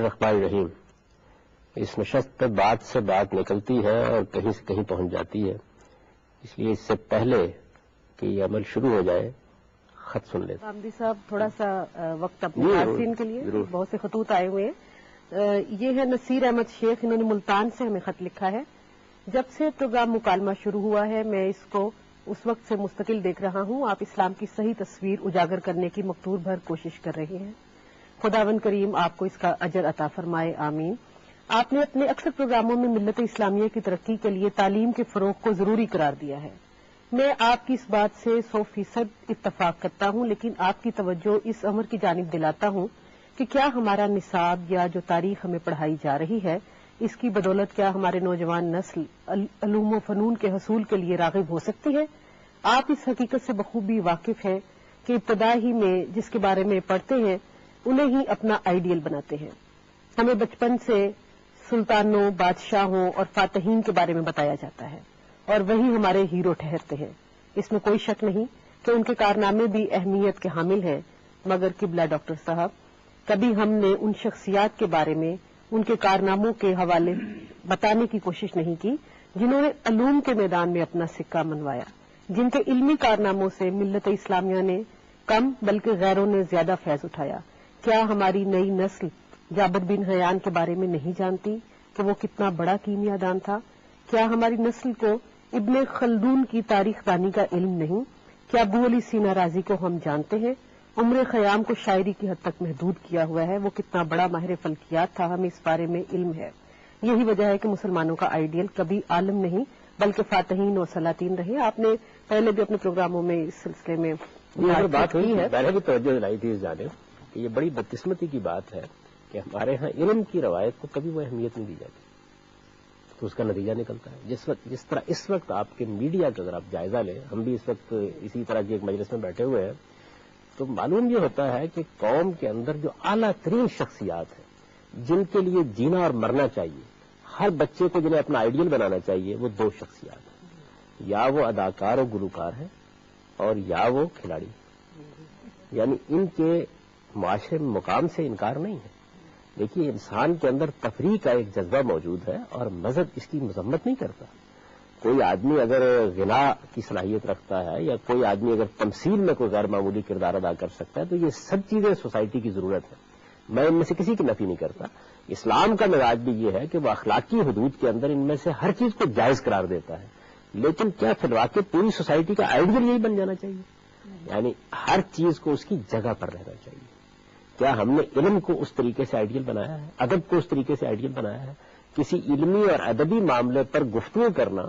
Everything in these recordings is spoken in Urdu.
الرحمن الرحیم. اس نشست پہ بات سے بات نکلتی ہے اور کہیں سے کہیں پہنچ جاتی ہے، اس لیے اس سے پہلے کہ یہ عمل شروع ہو جائے خط سن لیتے. غامدی صاحب تھوڑا سا وقت اپنے ناظرین کے لیے، بہت سے خطوط آئے ہوئے ہیں. یہ ہے نصیر احمد شیخ، انہوں نے ملتان سے ہمیں خط لکھا ہے. جب سے پروگرام مکالمہ شروع ہوا ہے میں اس کو اس وقت سے مستقل دیکھ رہا ہوں. آپ اسلام کی صحیح تصویر اجاگر کرنے کی مقتول بھر کوشش کر رہے ہیں. خداوند کریم آپ کو اس کا اجر عطا فرمائے، آمین. آپ نے اپنے اکثر پروگراموں میں ملت اسلامیہ کی ترقی کے لیے تعلیم کے فروغ کو ضروری قرار دیا ہے. میں آپ کی اس بات سے 100% اتفاق کرتا ہوں، لیکن آپ کی توجہ اس امر کی جانب دلاتا ہوں کہ کیا ہمارا نصاب یا جو تاریخ ہمیں پڑھائی جا رہی ہے اس کی بدولت کیا ہمارے نوجوان نسل علوم و فنون کے حصول کے لیے راغب ہو سکتی ہے؟ آپ اس حقیقت سے بخوبی واقف ہیں کہ ابتدا ہی میں جس کے بارے میں پڑھتے ہیں انہیں ہی اپنا آئیڈیل بناتے ہیں. ہمیں بچپن سے سلطانوں، بادشاہوں اور فاتحین کے بارے میں بتایا جاتا ہے اور وہی ہمارے ہیرو ٹھہرتے ہیں. اس میں کوئی شک نہیں کہ ان کے کارنامے بھی اہمیت کے حامل ہیں، مگر قبلہ ڈاکٹر صاحب کبھی ہم نے ان شخصیات کے بارے میں ان کے کارناموں کے حوالے بتانے کی کوشش نہیں کی جنہوں نے علوم کے میدان میں اپنا سکہ منوایا، جن کے علمی کارناموں سے ملت اسلامیہ نے کم بلکہ غیروں نے زیادہ فیض اٹھایا. کیا ہماری نئی نسل جابر بن حیان کے بارے میں نہیں جانتی کہ وہ کتنا بڑا کیمیا دان تھا؟ کیا ہماری نسل کو ابن خلدون کی تاریخ دانی کا علم نہیں؟ کیا ابو علی سینا رازی کو ہم جانتے ہیں؟ عمر خیام کو شاعری کی حد تک محدود کیا ہوا ہے، وہ کتنا بڑا ماہر فلکیات تھا، ہمیں اس بارے میں علم ہے. یہی وجہ ہے کہ مسلمانوں کا آئیڈیل کبھی عالم نہیں بلکہ فاتحین اور سلاطین رہے. آپ نے پہلے بھی اپنے پروگراموں میں اس سلسلے میں بات ہوئی ہے، میں نے بھی توجہ دلائی تھی اس جانب کہ یہ بڑی بدقسمتی کی بات ہے کہ ہمارے ہاں علم کی روایت کو کبھی وہ اہمیت نہیں دی جاتی. تو اس کا نتیجہ نکلتا ہے جس طرح اس وقت آپ کے میڈیا کا اگر آپ جائزہ لیں، ہم بھی اس وقت اسی طرح کی ایک مجلس میں بیٹھے ہوئے ہیں، تو معلوم یہ ہوتا ہے کہ قوم کے اندر جو اعلیٰ ترین شخصیات ہیں جن کے لیے جینا اور مرنا چاہیے، ہر بچے کو جنہیں اپنا آئیڈیل بنانا چاہیے، وہ دو شخصیات ہیں، یا وہ اداکار و گلوکار ہیں اور یا وہ کھلاڑی. یعنی ان کے معاشرے میں مقام سے انکار نہیں ہے. دیکھیے انسان کے اندر تفریح کا ایک جذبہ موجود ہے اور مذہب اس کی مذمت نہیں کرتا. کوئی آدمی اگر غنا کی صلاحیت رکھتا ہے یا کوئی آدمی اگر تمثیل میں کوئی غیر معمولی کردار ادا کر سکتا ہے تو یہ سب چیزیں سوسائٹی کی ضرورت ہے. میں ان میں سے کسی کی نفی نہیں کرتا. اسلام کا مزاج بھی یہ ہے کہ وہ اخلاقی حدود کے اندر ان میں سے ہر چیز کو جائز قرار دیتا ہے. لیکن کیا فی الواقع پوری سوسائٹی کا آئیڈیل یہی بن جانا چاہیے؟ یعنی ہر چیز کو اس کی جگہ پر رہنا چاہیے. کیا ہم نے علم کو اس طریقے سے آئیڈیل بنایا ہے، ادب کو اس طریقے سے آئیڈیل بنایا ہے؟ کسی علمی اور ادبی معاملے پر گفتگو کرنا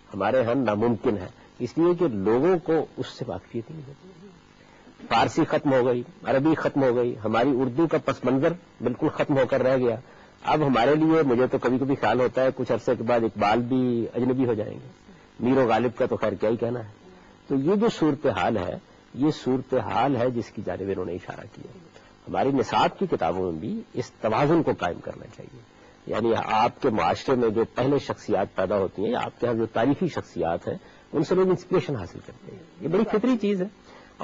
ہمارے ہاں ناممکن ہے، اس لیے کہ لوگوں کو اس سے واقفیت نہیں ہوتی. فارسی ختم ہو گئی، عربی ختم ہو گئی، ہماری اردو کا پس منظر بالکل ختم ہو کر رہ گیا. اب ہمارے لیے مجھے تو کبھی کبھی خیال ہوتا ہے کچھ عرصے کے بعد اقبال بھی اجنبی ہو جائیں گے. میر و غالب کا تو خیر کیا ہی کہنا ہے. تو یہ جو صورتحال ہے یہ صورتحال ہے جس کی جانب انہوں نے اشارہ کیا. ہماری نصاب کی کتابوں میں بھی اس توازن کو قائم کرنا چاہیے. یعنی آپ کے معاشرے میں جو پہلے شخصیات پیدا ہوتی ہیں یا آپ کے ہاں جو تاریخی شخصیات ہیں ان سے لوگ انسپریشن حاصل کرتے ہیں. یہ بڑی فطری چیز ہے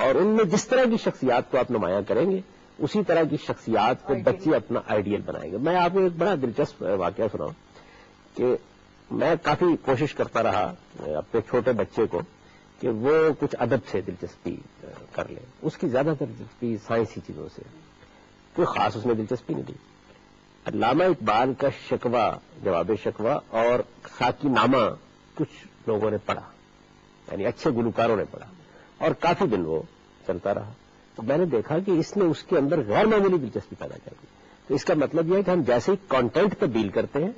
اور ان میں جس طرح کی شخصیات کو آپ نمایاں کریں گے اسی طرح کی شخصیات کو بچے اپنا آئیڈیل بنائیں گے. میں آپ کو ایک بڑا دلچسپ واقعہ سناؤں کہ میں کافی کوشش کرتا رہا اپنے چھوٹے بچے کو کہ وہ کچھ ادب سے دلچسپی کر لے. اس کی زیادہ تر دلچسپی سائنسی چیزوں سے، کوئی خاص اس میں دلچسپی نہیں دی. علامہ اقبال کا شکوہ، جواب شکوہ اور خاکی نامہ کچھ لوگوں نے پڑھا، یعنی اچھے گلوکاروں نے پڑھا اور کافی دن وہ چلتا رہا. تو میں نے دیکھا کہ اس نے اس کے اندر غیر معمولی دلچسپی پیدا کر دی. تو اس کا مطلب یہ ہے کہ ہم جیسے ہی کانٹینٹ تبدیل کرتے ہیں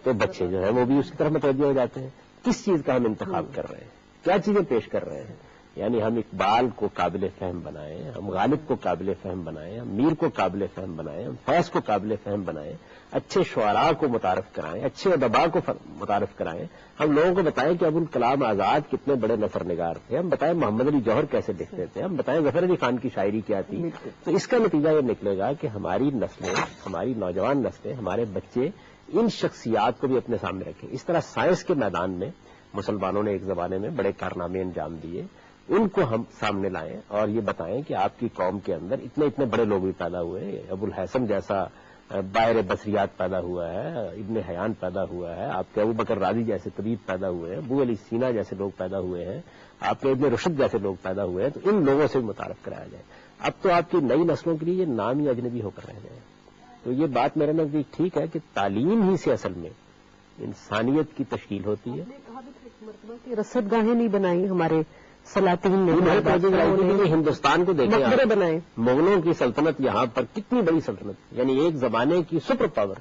تو بچے جو ہیں وہ بھی اس کی طرف متوجہ ہو جاتے ہیں. کس چیز کا ہم انتخاب کر رہے ہیں، کیا چیزیں پیش کر رہے ہیں. یعنی ہم اقبال کو قابل فہم بنائیں، ہم غالب کو قابل فہم بنائیں، ہم میر کو قابل فہم بنائیں، ہم فیض کو قابل فہم بنائیں، اچھے شعراء کو متعارف کرائیں، اچھے ادباء کو متعارف کرائیں. ہم لوگوں کو بتائیں کہ ابوالکلام آزاد کتنے بڑے نثر نگار تھے، ہم بتائیں محمد علی جوہر کیسے لکھتے تھے، ہم بتائیں ظفر علی خان کی شاعری کیا تھی. تو اس کا نتیجہ یہ نکلے گا کہ ہماری نسلیں، ہماری نوجوان نسلیں، ہمارے بچے ان شخصیات کو بھی اپنے سامنے رکھیں. اس طرح سائنس کے میدان میں مسلمانوں نے ایک زمانے میں بڑے کارنامے انجام دیے، ان کو ہم سامنے لائیں اور یہ بتائیں کہ آپ کی قوم کے اندر اتنے اتنے بڑے لوگ بھی پیدا ہوئے. ابوالحسن جیسا باہر بصریات پیدا ہوا ہے، ابن حیان پیدا ہوا ہے، آپ کے ابو بکر رازی جیسے طبیب پیدا ہوئے ہیں، ابو علی سینا جیسے لوگ پیدا ہوئے ہیں، آپ کے ابن رشد جیسے لوگ پیدا ہوئے ہیں، تو ان لوگوں سے متعارف کرایا جائے. اب تو آپ کی نئی نسلوں کے لیے یہ نام ہی اجنبی ہو کر رہ گئے. تو یہ بات میرے نزدیک ٹھیک ہے کہ تعلیم ہی سے اصل میں انسانیت کی تشکیل ہوتی ہے. رسد گاہیں نہیں بنائی ہمارے سلاطین نے، ہندوستان کو دیکھیں بنائے. مغلوں کی سلطنت یہاں پر کتنی بڑی سلطنت، یعنی ایک زمانے کی سپر پاور،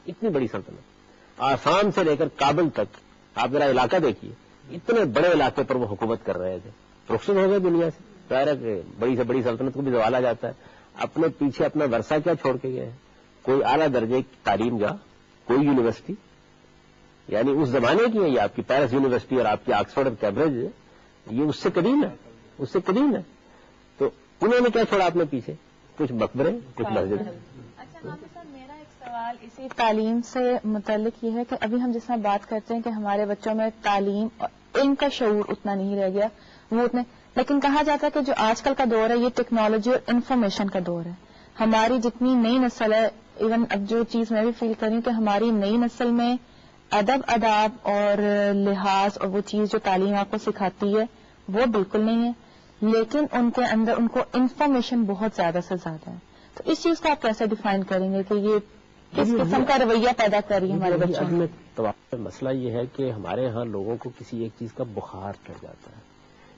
اتنی بڑی سلطنت، آسام سے لے کر کابل تک آپ ذرا علاقہ دیکھیے، اتنے بڑے علاقے پر وہ حکومت کر رہے تھے. رخصت ہو گئے دنیا سے، ظاہر ہے کہ بڑی سے بڑی سلطنت کو بھی زوال آ جاتا ہے. اپنے پیچھے اپنا ورثہ کیا چھوڑ کے گئے ہیں؟ کوئی اعلیٰ درجے کی تعلیم گاہ، کوئی یونیورسٹی، یعنی اس زمانے کی ہے یہ آپ کی پیرس یونیورسٹی اور آپ کی آکسفورڈ اور کیمبرج، یہ اس سے قدیم ہے، اس سے قدیم ہے. تو انہوں نے کیا چھوڑا اپنے پیچھے؟ کچھ مقبرے، کچھ مسجد. اچھا حافظ صاحب، میرا ایک سوال اسی تعلیم سے متعلق یہ ہے کہ ابھی ہم جس طرح بات کرتے ہیں کہ ہمارے بچوں میں تعلیم اور علم کا شعور اتنا نہیں رہ گیا، وہ اتنے، لیکن کہا جاتا ہے کہ جو آج کل کا دور ہے یہ ٹیکنالوجی اور انفارمیشن کا دور ہے. ہماری جتنی نئی نسل ہے، ایون اب جو چیز میں بھی فیل کر رہی ہوں کہ ہماری نئی نسل میں ادب اداب اور لحاظ اور وہ چیز جو تعلیم آپ کو سکھاتی ہے وہ بالکل نہیں ہے، لیکن ان کے اندر ان کو انفارمیشن بہت زیادہ سے زیادہ ہے. تو اس چیز کو آپ کیسے ڈیفائن کریں گے کہ یہ کس قسم کا رویہ پیدا کر رہی ہے ہمارے بچوں میں؟ مسئلہ یہ ہے کہ ہمارے ہاں لوگوں کو کسی ایک چیز کا بخار چڑھ جاتا ہے.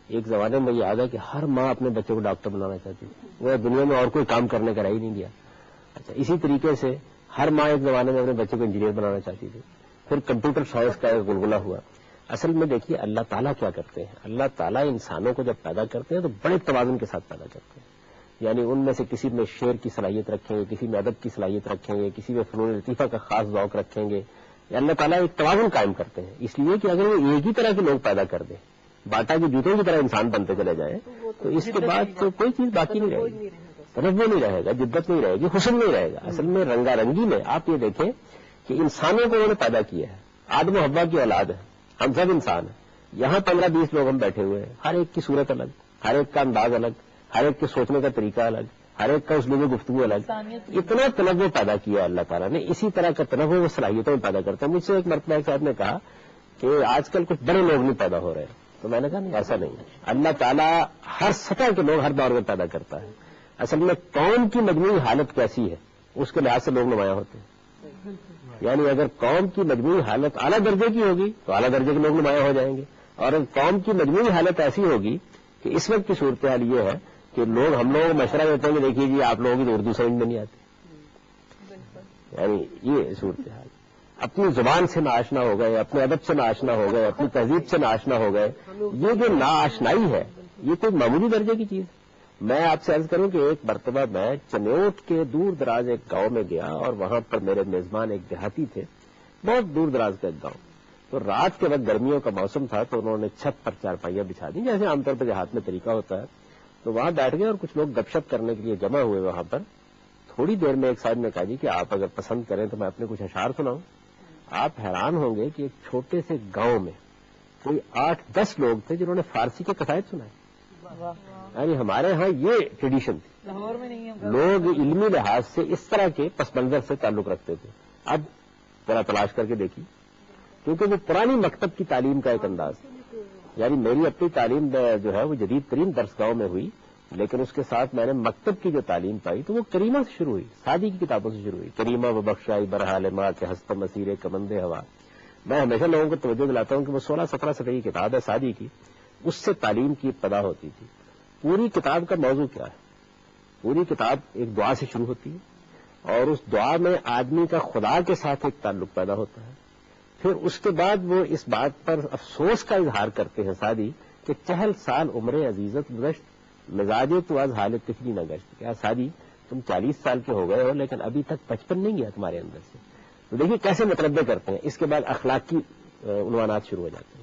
ایک زمانے میں یاد ہے کہ ہر ماں اپنے بچے کو ڈاکٹر بنانا چاہتی تھی، وہ دنیا میں اور کوئی کام کرنے کا رہ ہی نہیں دیا. اچھا، اسی طریقے سے ہر ماں ایک زمانے میں اپنے بچے کو انجینئر بنانا چاہتی تھی. پھر کمپیوٹر سائنس کا ایک گلگلہ ہوا. اصل میں دیکھیے اللہ تعالیٰ کیا کرتے ہیں، اللہ تعالیٰ انسانوں کو جب پیدا کرتے ہیں تو بڑے توازن کے ساتھ پیدا کرتے ہیں. یعنی ان میں سے کسی میں شعر کی صلاحیت رکھیں گے، کسی میں ادب کی صلاحیت رکھیں گے، کسی میں فنون لطیفہ کا خاص ذوق رکھیں گے. اللہ تعالیٰ ایک توازن قائم کرتے ہیں، اس لیے کہ اگر وہ ایک ہی طرح کے لوگ پیدا کر دیں، باٹا کی جوتوں کی طرح انسان بنتے چلے جائیں، تو اس کے بعد تو کوئی چیز باقی نہیں رہے گی، تنوع نہیں رہے گا، جدت نہیں رہے گی، حسن نہیں رہے گا. اصل میں رنگا رنگی میں آپ یہ دیکھیں کہ انسانوں کو انہوں نے پیدا کیا ہے، آدم و حوا کی اولاد ہے، ہم سب انسان ہیں. یہاں 15-20 لوگ ہم بیٹھے ہوئے ہیں، ہر ایک کی صورت الگ، ہر ایک کا انداز الگ، ہر ایک کے سوچنے کا طریقہ الگ، ہر ایک کا اسلوب گفتگو الگ. اتنا تنوع پیدا کیا اللہ تعالیٰ نے، اسی طرح کا تنوع وہ صلاحیتوں میں پیدا کرتا ہے. مجھ سے ایک مرتبہ ایک صاحب نے کہا کہ آج کل کچھ بڑے لوگ نہیں پیدا ہو رہے، تو میں نے کہا نہیں، ایسا نہیں ہے. اللہ تعالیٰ ہر سطح کے لوگ ہر دور میں پیدا کرتا ہے. اصل میں قوم کی مجموعی حالت کیسی ہے اس کے لحاظ سے لوگ نمایاں ہوتے ہیں. یعنی اگر قوم کی مجموعی حالت اعلیٰ درجے کی ہوگی تو اعلیٰ درجے کے لوگ نمایاں ہو جائیں گے، اور اگر قوم کی مجموعی حالت ایسی ہوگی کہ اس وقت کی صورتحال یہ ہے کہ لوگ ہم لوگوں کو مشورہ دیتے ہیں کہ دیکھیے جی آپ لوگوں کی تو اردو سمجھ میں نہیں آتی. یعنی یہ صورتحال، اپنی زبان سے ناآشنا ہو گئے، اپنے ادب سے ناآشنا ہو گئے، اپنی تہذیب سے ناآشنا ہو گئے. یہ جو ناآشنائی ہے یہ کوئی معمولی درجے کی چیز ہے. میں آپ سے عرض کروں کہ ایک مرتبہ میں چنوٹ کے دور دراز ایک گاؤں میں گیا، اور وہاں پر میرے میزبان ایک دیہاتی تھے، بہت دور دراز کا ایک گاؤں. تو رات کے وقت گرمیوں کا موسم تھا، تو انہوں نے چھت پر چارپائیاں بچھا دی جیسے عام طور پر دیہات میں طریقہ ہوتا ہے. تو وہاں بیٹھ گئے اور کچھ لوگ گپ شپ کرنے کے لیے جمع ہوئے وہاں پر. تھوڑی دیر میں ایک صاحب نے کہا جی کہ آپ اگر پسند کریں تو میں اپنے کچھ اشعار سناؤں. آپ حیران ہوں گے کہ ایک چھوٹے سے گاؤں میں کوئی 8-10 لوگ تھے جنہوں نے فارسی کے قصائد سنائے. یعنی ہمارے ہاں یہ ٹریڈیشن تھی، لاہور میں نہیں ہے. لوگ علمی لحاظ سے اس طرح کے پس منظر سے تعلق رکھتے تھے. اب ذرا تلاش کر کے دیکھیے، کیونکہ وہ پرانی مکتب کی تعلیم کا ایک انداز. یعنی میری اپنی تعلیم جو ہے وہ جدید ترین درسگاہوں میں ہوئی، لیکن اس کے ساتھ میں نے مکتب کی جو تعلیم پائی تو وہ کریمہ سے شروع ہوئی، سعدی کی کتابوں سے شروع ہوئی. کریمہ و بخشائی برحال ماں کے ہستم مسیر کمند ہوا. میں ہمیشہ لوگوں کو توجہ دلاتا ہوں کہ وہ 16-17 صفحے کی کتاب ہے سعدی کی، اس سے تعلیم کی ابتدا ہوتی تھی. پوری کتاب کا موضوع کیا ہے؟ پوری کتاب ایک دعا سے شروع ہوتی ہے، اور اس دعا میں آدمی کا خدا کے ساتھ ایک تعلق پیدا ہوتا ہے. پھر اس کے بعد وہ اس بات پر افسوس کا اظہار کرتے ہیں سعدی کہ 40 سال عمر عزیزت گزشت، مزاج تو از حال طفلی نہ گشت. کیا سعدی تم 40 سال کے ہو گئے ہو لیکن ابھی تک 55 نہیں گیا تمہارے اندر سے. تو دیکھیے کیسے متنبع کرتے ہیں. اس کے بعد اخلاقی عنوانات شروع ہو جاتے ہیں.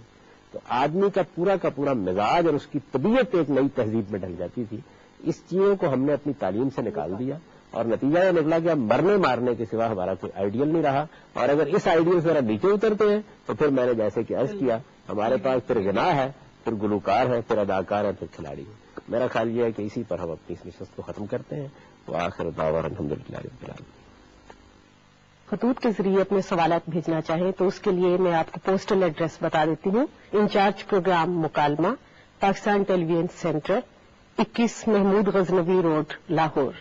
تو آدمی کا پورا مزاج اور اس کی طبیعت ایک نئی تہذیب میں ڈھل جاتی تھی. اس چیزوں کو ہم نے اپنی تعلیم سے نکال دیا، اور نتیجہ یہ نکلا کہ اب مرنے مارنے کے سوا ہمارا کوئی آئیڈیل نہیں رہا. اور اگر اس آئیڈیل سے ذرا نیچے اترتے ہیں تو پھر میں نے جیسے کہ عرض کیا، ہمارے پاس پھر غنا ہے، پھر گلوکار ہے، پھر اداکار ہے، پھر کھلاڑی ہے. میرا خیال یہ ہے کہ اسی پر ہم اپنی اس نشست کو ختم کرتے ہیں. وآخر دعوانا الحمدللہ رب العالمین. خطوط کے ذریعے اپنے سوالات بھیجنا چاہیں تو اس کے لیے میں آپ کو پوسٹل ایڈریس بتا دیتی ہوں. Incharge program Mukalma, Pakistan television centre, 21 Mahmood Ghaznavi road, Lahore.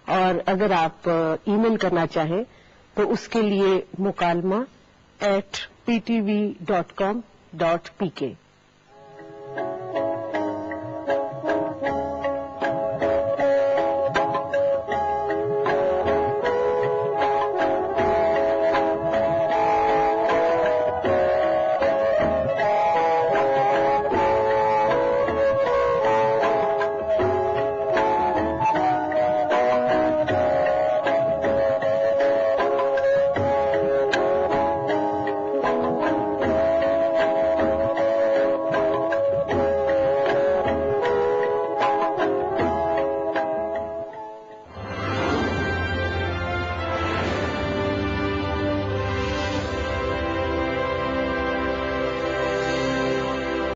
اور اگر آپ ای میل کرنا چاہیں تو اس کے لیے مکالمہ @ptv.com.pk